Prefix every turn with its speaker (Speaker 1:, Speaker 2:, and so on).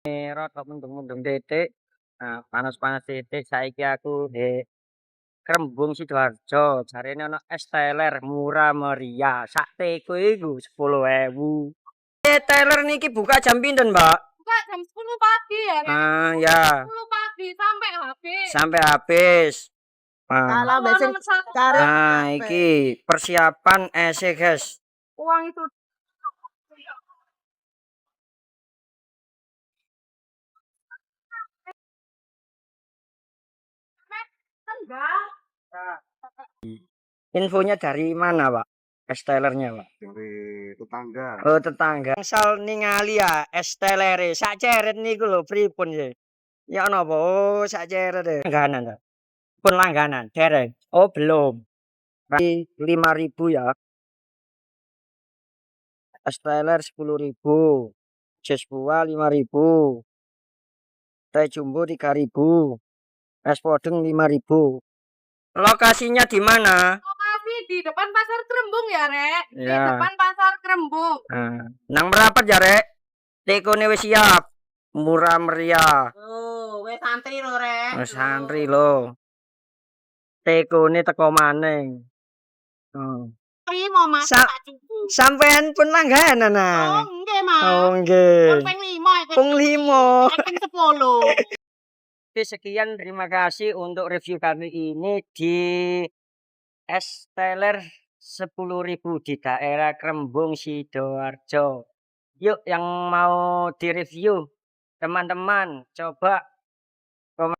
Speaker 1: Rada mendung-mendung titik, panas-panas titik, saiki aku ndek Krembung Sidoarjo, jarene ana es teler murah meriah, sak teko iku 10.000. Teler niki buka jam pinten, Mbak?
Speaker 2: Buka jam 10 pagi ya, Rek.
Speaker 1: Ya.
Speaker 2: 10 pagi sampai habis.
Speaker 1: Sampai habis.
Speaker 2: Kalau mesin
Speaker 1: Iki persiapan ese, guys.
Speaker 2: uang itu enggak.
Speaker 1: Infonya dari mana, Pak? Es telernya, Pak?
Speaker 3: Dari tetangga.
Speaker 1: Oh, tetangga. Angsal ningali ya es telere. Sak ceret niku lho pripun sih? Ya napa? Oh, sak ceret e. Langganan ta? Pun langganan, dereng. Oh, belum. 5.000 ya. Es teler 10.000. Jus buah 5.000. Teh jumbo 3.000. Es podeng 5.000. Lokasinya di mana?
Speaker 2: Lokasi di depan pasar Krembung ya, Rek. Di
Speaker 1: Ya.
Speaker 2: depan pasar Krembung.
Speaker 1: Nang merapat ya, Rek. Tekone wis siap. Murah meriah.
Speaker 2: Oh, wes santri lho, Rek.
Speaker 1: Wis santri lho. Tekone teko maneng.
Speaker 2: Mau masak
Speaker 1: Sa-
Speaker 2: tak cukup.
Speaker 1: Sampean pun langganan
Speaker 2: Oh,
Speaker 1: ah.
Speaker 2: nggih, Mas.
Speaker 1: Oh, nggih.
Speaker 2: Ping 5 iki.
Speaker 1: Pung 5.
Speaker 2: Ping 10.
Speaker 1: Oke, sekian terima kasih untuk review kami ini di es teler 10.000 di daerah Krembung Sidoarjo. Yuk yang mau direview teman-teman coba